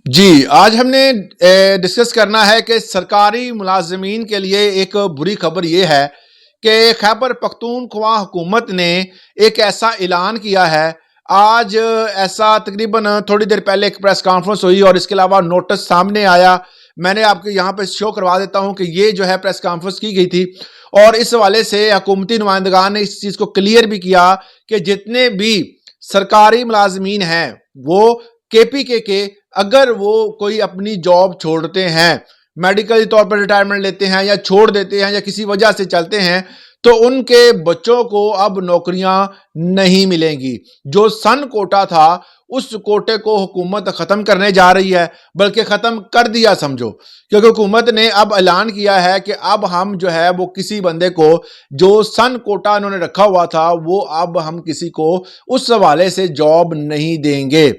जी, आज हमने डिस्कस करना है कि सरकारी मुलाज़मीन के लिए एक बुरी खबर ये है कि खैबर पख्तूनख्वा हुकूमत ने एक ऐसा ऐलान किया है। आज ऐसा तकरीबन थोड़ी देर पहले एक प्रेस कॉन्फ्रेंस हुई और इसके अलावा नोटिस सामने आया। मैंने आपको यहाँ पे शो करवा देता हूँ कि ये जो है प्रेस कॉन्फ्रेंस की गई थी और इस हवाले से हुकूमती नुमाइंदगान ने इस चीज़ को क्लियर भी किया कि जितने भी सरकारी मुलाज़मीन हैं, वो केपीके के अगर वो कोई अपनी जॉब छोड़ते हैं, मेडिकल तौर पर रिटायरमेंट लेते हैं या छोड़ देते हैं या किसी वजह से चलते हैं, तो उनके बच्चों को अब नौकरियां नहीं मिलेंगी। जो सन कोटा था, उस कोटे को हुकूमत ख़त्म करने जा रही है, बल्कि ख़त्म कर दिया समझो, क्योंकि हुकूमत ने अब ऐलान किया है कि अब हम जो है वो किसी बंदे को जो सन कोटा उन्होंने रखा हुआ था, वो अब हम किसी को उस हवाले से जॉब नहीं देंगे।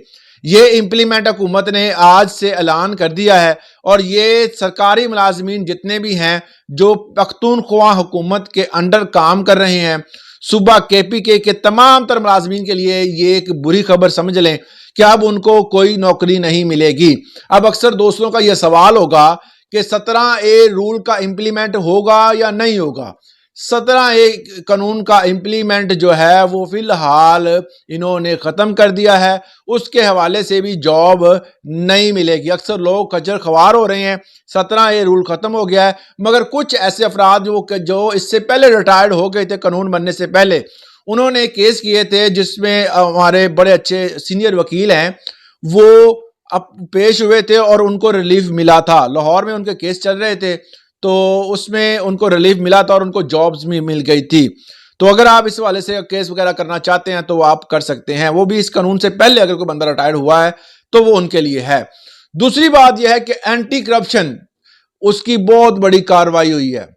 ये इम्प्लीमेंट हुकूमत ने आज से ऐलान कर दिया है और ये सरकारी मुलाजमीन जितने भी हैं जो पख्तूनख्वा हुकूमत के अंडर काम कर रहे हैं, सूबा केपीके के तमाम तर मुलाजमीन के लिए ये एक बुरी खबर समझ लें कि अब उनको कोई नौकरी नहीं मिलेगी। अब अक्सर दोस्तों का यह सवाल होगा कि 17A रूल का इम्प्लीमेंट होगा या नहीं होगा। 17A कानून का इम्प्लीमेंट जो है वो फिलहाल इन्होंने ख़त्म कर दिया है। उसके हवाले से भी जॉब नहीं मिलेगी। अक्सर लोग खज्जर ख्वार हो रहे हैं, 17A रूल ख़त्म हो गया है, मगर कुछ ऐसे अफराद जो इससे पहले रिटायर्ड हो गए थे कानून बनने से पहले, उन्होंने केस किए थे जिसमें हमारे बड़े अच्छे सीनियर वकील हैं, वो अब पेश हुए थे और उनको रिलीफ मिला था। लाहौर में उनके केस चल रहे थे, तो उसमें उनको रिलीफ मिला था और उनको जॉब्स भी मिल गई थी। तो अगर आप इस वाले से केस वगैरह करना चाहते हैं तो आप कर सकते हैं, वो भी इस कानून से पहले अगर कोई बंदा रिटायर्ड हुआ है तो वो उनके लिए है। दूसरी बात यह है कि एंटी करप्शन उसकी बहुत बड़ी कार्रवाई हुई है।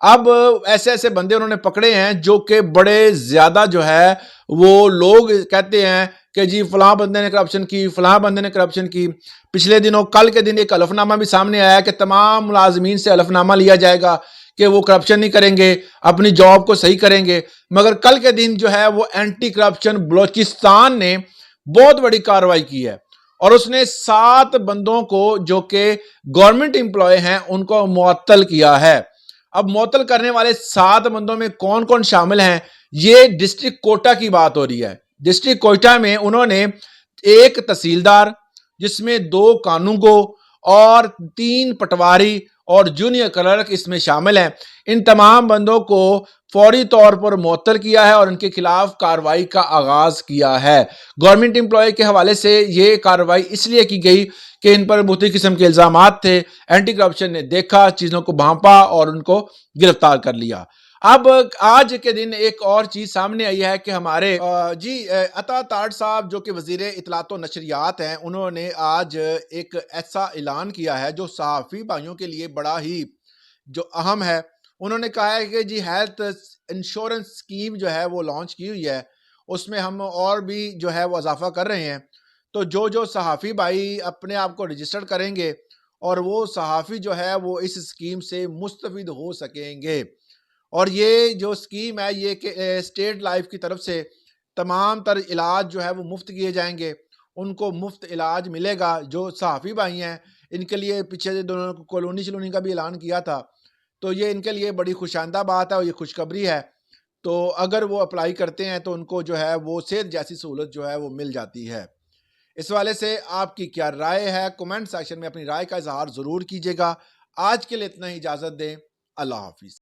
अब ऐसे ऐसे बंदे उन्होंने पकड़े हैं जो कि बड़े ज्यादा जो है वो लोग कहते हैं कि जी फलां बंदे ने करप्शन की, फलां बंदे ने करप्शन की। पिछले दिनों कल के दिन एक हलफनामा भी सामने आया कि तमाम मुलाजमीन से हलफनामा लिया जाएगा कि वो करप्शन नहीं करेंगे, अपनी जॉब को सही करेंगे। मगर कल के दिन जो है वो एंटी करप्शन बलोचिस्तान ने बहुत बड़ी कार्रवाई की है और उसने 7 बंदों को जो कि गवर्नमेंट एम्प्लॉय हैं उनको मुअत्तल किया है। अब मुअत्तल करने वाले 7 बंदों में कौन कौन शामिल हैं, ये डिस्ट्रिक्ट कोटा की बात हो रही है। डिस्ट्रिक्ट कोटा में उन्होंने एक तहसीलदार, जिसमें 2 कानूनगो और 3 पटवारी और जूनियर क्लर्क इसमें शामिल हैं। इन तमाम बंदों को फौरी तौर पर मुअत्तल किया है और उनके खिलाफ कार्रवाई का आगाज किया है। गवर्नमेंट एम्प्लॉय के हवाले से ये कार्रवाई इसलिए की गई कि इन पर बहुत ही किस्म के इल्जामात थे। एंटी करप्शन ने देखा, चीजों को भांपा और उनको गिरफ्तार कर लिया। अब आज के दिन एक और चीज सामने आई है कि हमारे अता ताड़ साहब जो कि वजीर इतलात व नशरियात हैं, उन्होंने आज एक ऐसा ऐलान किया है जो सहाफ़ी भाइयों के लिए बड़ा ही जो अहम है। उन्होंने कहा है कि जी हेल्थ इंश्योरेंस स्कीम जो है वो लॉन्च की हुई है, उसमें हम और भी जो है वो इजाफा कर रहे हैं। तो जो सहाफ़ी भाई अपने आप को रजिस्टर्ड करेंगे और वो सहाफ़ी जो है वो इस स्कीम से मुस्तफ़िद हो सकेंगे। और ये जो स्कीम है ये कि स्टेट लाइफ की तरफ से तमाम तर इलाज जो है वो मुफ्त किए जाएंगे, उनको मुफ्त इलाज मिलेगा। जो सहाफ़ी भाई हैं इनके लिए पीछे दोनों कॉलोनी शलोनी का भी ऐलान किया था, तो ये इनके लिए बड़ी खुशाइंदा बात है और ये खुशखबरी है। तो अगर वो अप्लाई करते हैं तो उनको जो है वो सेहत जैसी सहूलत जो है वो मिल जाती है। इस वाले से आपकी क्या राय है, कमेंट सेक्शन में अपनी राय का इजहार ज़रूर कीजिएगा। आज के लिए इतना ही, इजाज़त दें। अल्लाह हाफिज़।